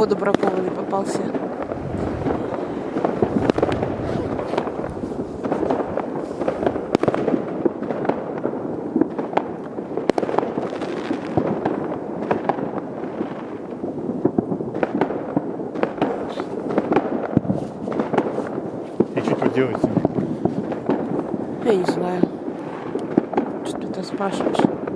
походу бракованный попался. И что тут делать? Я не знаю. Что ты спрашиваешь?